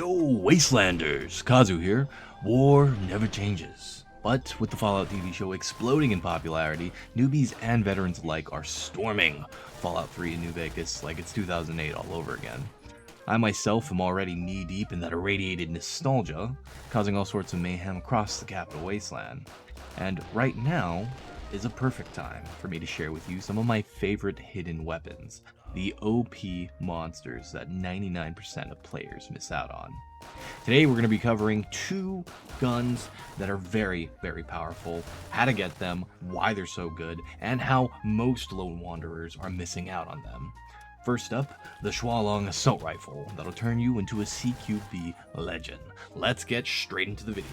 Yo, Wastelanders! Kazu here. War never changes. But with the Fallout TV show exploding in popularity, newbies and veterans alike are storming Fallout 3 in New Vegas like it's 2008 all over again. I myself am already knee-deep in that irradiated nostalgia, causing all sorts of mayhem across the capital wasteland. And right now is a perfect time for me to share with you some of my favorite hidden weapons, the OP monsters that 99% of players miss out on. Today we're going to be covering two guns that are very, very powerful, how to get them, why they're so good, and how most lone wanderers are missing out on them. First up, the Xuanlong assault rifle that'll turn you into a CQB legend. Let's get straight into the video.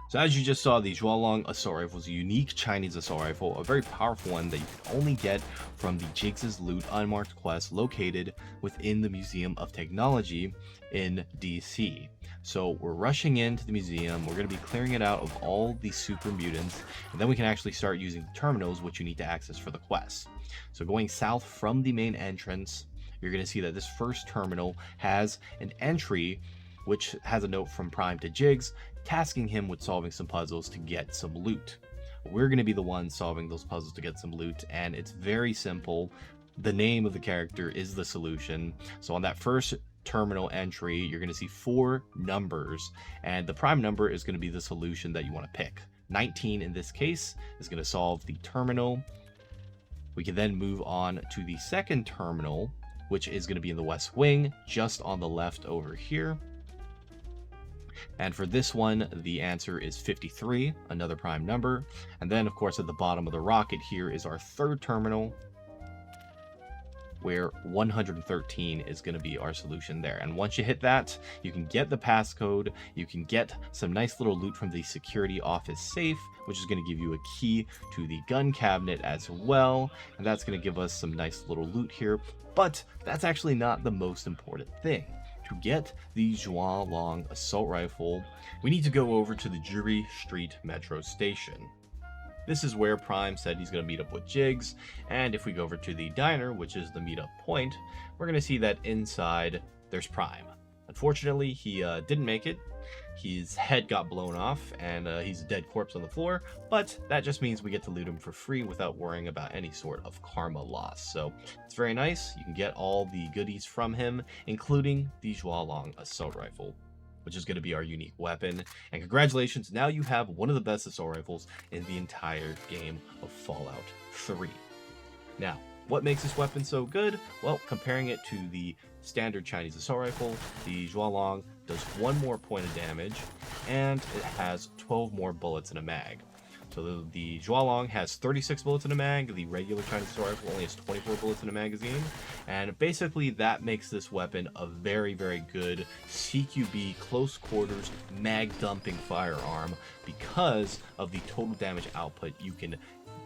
So as you just saw, the Xuanlong assault rifle is a unique Chinese assault rifle, a very powerful one that you can only get from the Jigs' Loot unmarked quest located within the Museum of Technology in DC. So we're rushing into the museum, we're going to be clearing it out of all the super mutants, and then we can actually start using the terminals which you need to access for the quest. So going south from the main entrance, you're going to see that this first terminal has an entry which has a note from Prime to Jigs, tasking him with solving some puzzles to get some loot. We're going to be the ones solving those puzzles to get some loot, and it's very simple. The name of the character is the solution. So on that first terminal entry, you're going to see 4 numbers, and the prime number is going to be the solution that you want to pick. 19 in this case is going to solve the terminal. We can then move on to the second terminal, which is going to be in the west wing, just on the left over here. And for this one, the answer is 53, another prime number. And then, of course, at the bottom of the rocket here is our third terminal, where 113 is going to be our solution there. And once you hit that, you can get the passcode, you can get some nice little loot from the security office safe, which is going to give you a key to the gun cabinet as well. And that's going to give us some nice little loot here. But that's actually not the most important thing. To get the Xuanlong assault rifle, we need to go over to the Drury Street Metro Station. This is where Prime said he's going to meet up with Jigs, and if we go over to the diner, which is the meetup point, we're going to see that inside there's Prime. Unfortunately, he didn't make it. His head got blown off, and he's a dead corpse on the floor, but that just means we get to loot him for free without worrying about any sort of karma loss. So it's very nice. You can get all the goodies from him, including the Xuanlong assault rifle, which is going to be our unique weapon. And congratulations, now you have one of the best assault rifles in the entire game of Fallout 3. Now, what makes this weapon so good? Well, comparing it to the standard Chinese assault rifle, the Xuanlong does 1 more point of damage, and it has 12 more bullets in a mag. So the Xuanlong has 36 bullets in a mag, the regular Chinese assault rifle only has 24 bullets in a magazine, and basically that makes this weapon a very, very good CQB close quarters mag dumping firearm because of the total damage output you can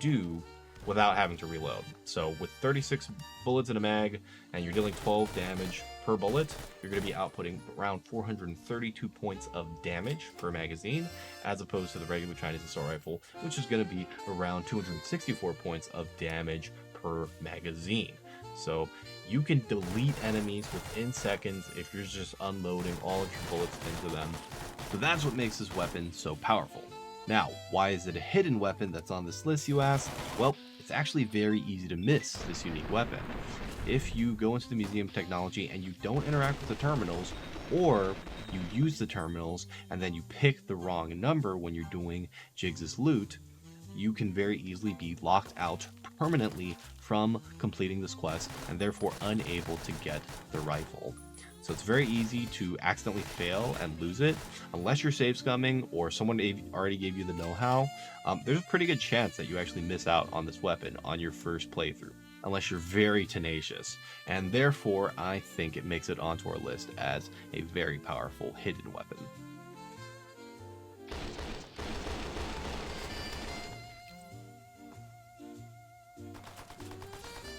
do without having to reload. So with 36 bullets in a mag and you're dealing 12 damage per bullet, you're going to be outputting around 432 points of damage per magazine, as opposed to the regular Chinese assault rifle, which is going to be around 264 points of damage per magazine. So you can delete enemies within seconds if you're just unloading all of your bullets into them. So that's what makes this weapon so powerful. Now, why is it a hidden weapon that's on this list, you ask? Well, it's actually very easy to miss this unique weapon. If you go into the Museum of Technology and you don't interact with the terminals, or you use the terminals and then you pick the wrong number when you're doing Jigs' loot, you can very easily be locked out permanently from completing this quest and therefore unable to get the rifle. So it's very easy to accidentally fail and lose it. Unless you're save scumming or someone already gave you the know-how, there's a pretty good chance that you actually miss out on this weapon on your first playthrough, unless you're very tenacious. And therefore, I think it makes it onto our list as a very powerful hidden weapon.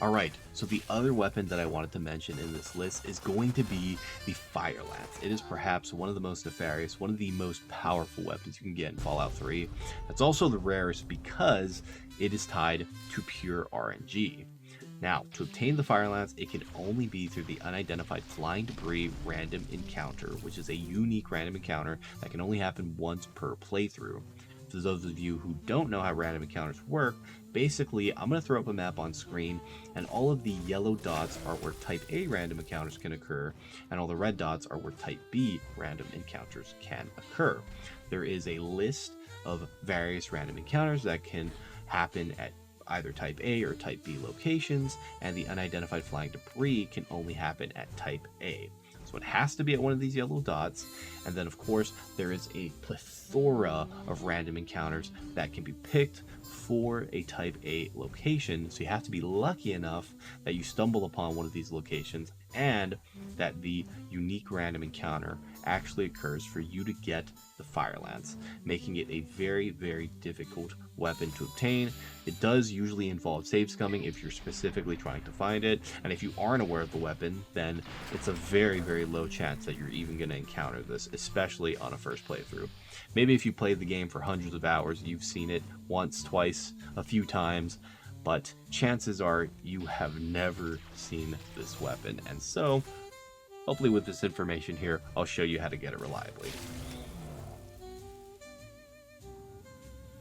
Alright, so the other weapon that I wanted to mention in this list is going to be the Fire Lance. It is perhaps one of the most nefarious, one of the most powerful weapons you can get in Fallout 3. It's also the rarest because it is tied to pure RNG. Now, to obtain the Fire Lance, it can only be through the unidentified flying debris random encounter, which is a unique random encounter that can only happen once per playthrough. For those of you who don't know how random encounters work, basically I'm going to throw up a map on screen, and all of the yellow dots are where type A random encounters can occur, and all the red dots are where type B random encounters can occur. There is a list of various random encounters that can happen at either type A or type B locations, and the unidentified flying debris can only happen at type A. So it has to be at one of these yellow dots, and then of course there is a plethora of random encounters that can be picked for a type A location, so you have to be lucky enough that you stumble upon one of these locations and that the unique random encounter actually occurs for you to get the Fire Lance, making it a very, very difficult weapon to obtain. It does usually involve save scumming if you're specifically trying to find it, and if you aren't aware of the weapon, then it's a very, very low chance that you're even going to encounter this, especially on a first playthrough. Maybe if you played the game for hundreds of hours, you've seen it once, twice, a few times, but chances are you have never seen this weapon, and so hopefully with this information here, I'll show you how to get it reliably.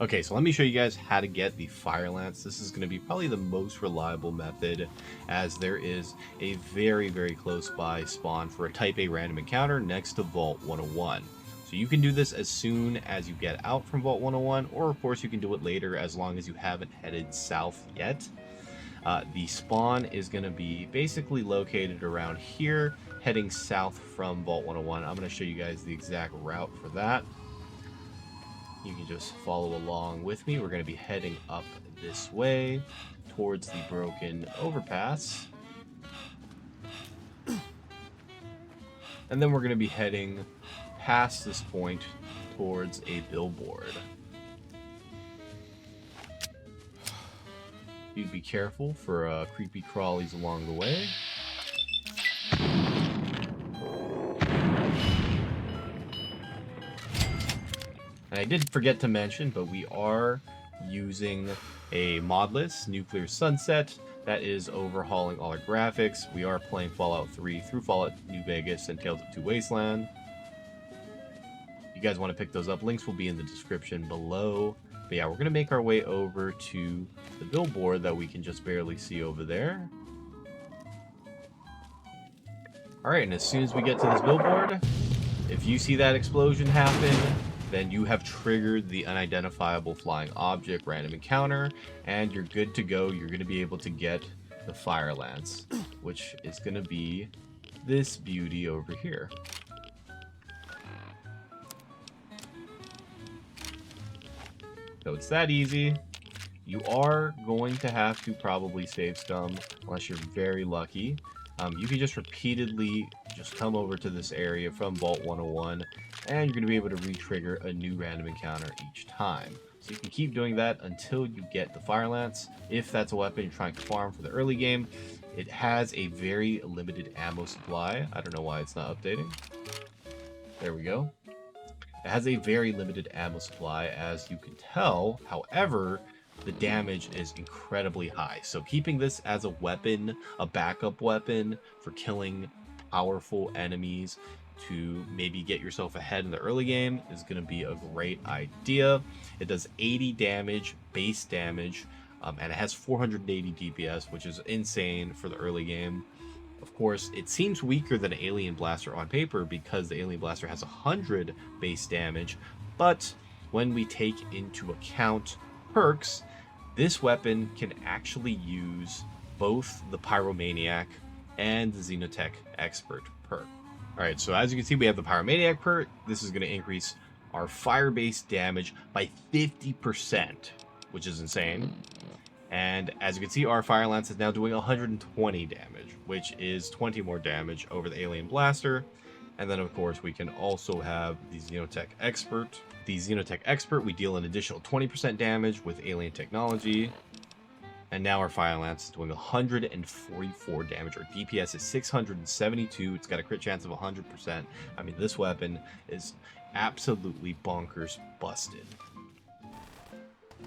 Okay, so let me show you guys how to get the Fire Lance. This is going to be probably the most reliable method, as there is a very, very close by spawn for a type A random encounter next to Vault 101. So you can do this as soon as you get out from Vault 101, or of course you can do it later as long as you haven't headed south yet. The spawn is going to be basically located around here, heading south from Vault 101. I'm going to show you guys the exact route for that. You can just follow along with me. We're going to be heading up this way towards the broken overpass. And then we're going to be heading past this point towards a billboard. You be careful for creepy crawlies along the way. And I did forget to mention, but we are using a Modlist Nuclear Sunset that is overhauling all our graphics. We are playing Fallout 3 through Fallout New Vegas and Tales of Two Wastelands. If you guys want to pick those up, links will be in the description below. But yeah, we're going to make our way over to the billboard that we can just barely see over there. Alright, and as soon as we get to this billboard, if you see that explosion happen, then you have triggered the unidentifiable flying object random encounter, and you're good to go. You're going to be able to get the Fire Lance, which is going to be this beauty over here. So it's that easy. You are going to have to probably save scum unless you're very lucky. You can just repeatedly just come over to this area from Vault 101, and you're going to be able to re-trigger a new random encounter each time. So you can keep doing that until you get the Fire Lance. If that's a weapon you're trying to farm for the early game, it has a very limited ammo supply. I don't know why it's not updating. There we go. It has a very limited ammo supply, as you can tell. However, the damage is incredibly high. So keeping this as a weapon, a backup weapon for killing powerful enemies to maybe get yourself ahead in the early game is going to be a great idea. It does 80 damage, base damage, and it has 480 DPS, which is insane for the early game. Of course, it seems weaker than Alien Blaster on paper because the Alien Blaster has 100 base damage, but when we take into account perks, this weapon can actually use both the Pyromaniac and the Xenotech Expert perk. Alright, so as you can see, we have the Pyromaniac perk. This is going to increase our fire-based damage by 50%, which is insane. And as you can see, our Fire Lance is now doing 120 damage, which is 20 more damage over the Alien Blaster. And then, of course, we can also have the Xenotech Expert. The Xenotech Expert, we deal an additional 20% damage with alien technology. And now our Fire Lance is doing 144 damage. Our DPS is 672. It's got a crit chance of 100%. I mean, this weapon is absolutely bonkers busted.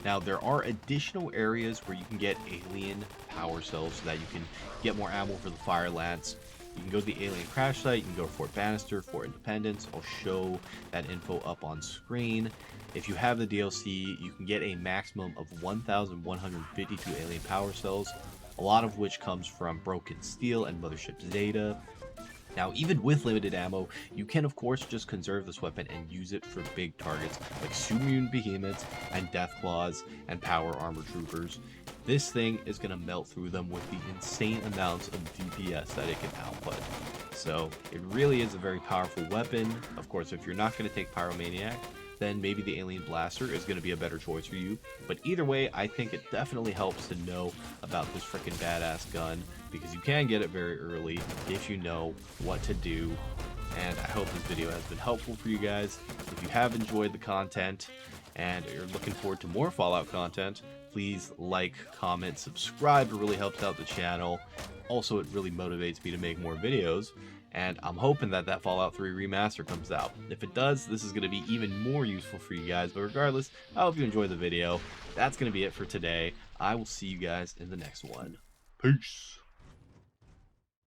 Now, there are additional areas where you can get alien power cells so that you can get more ammo for the fire lance. You can go to the alien crash site, you can go to Fort Bannister, Fort Independence. I'll show that info up on screen. If you have the DLC, you can get a maximum of 1,152 alien power cells, a lot of which comes from broken steel and mothership data. Now, even with limited ammo, you can of course just conserve this weapon and use it for big targets like Sumune Behemoths and Deathclaws and Power Armor Troopers. This thing is going to melt through them with the insane amounts of DPS that it can output. So it really is a very powerful weapon. Of course, if you're not going to take Pyromaniac, then maybe the Alien Blaster is going to be a better choice for you. But either way, I think it definitely helps to know about this freaking badass gun, because you can get it very early if you know what to do. And I hope this video has been helpful for you guys. If you have enjoyed the content and you're looking forward to more Fallout content, please like, comment, subscribe. It really helps out the channel. Also, it really motivates me to make more videos. And I'm hoping that that Fallout 3 remaster comes out. If it does, this is going to be even more useful for you guys. But regardless, I hope you enjoyed the video. That's going to be it for today. I will see you guys in the next one. Peace.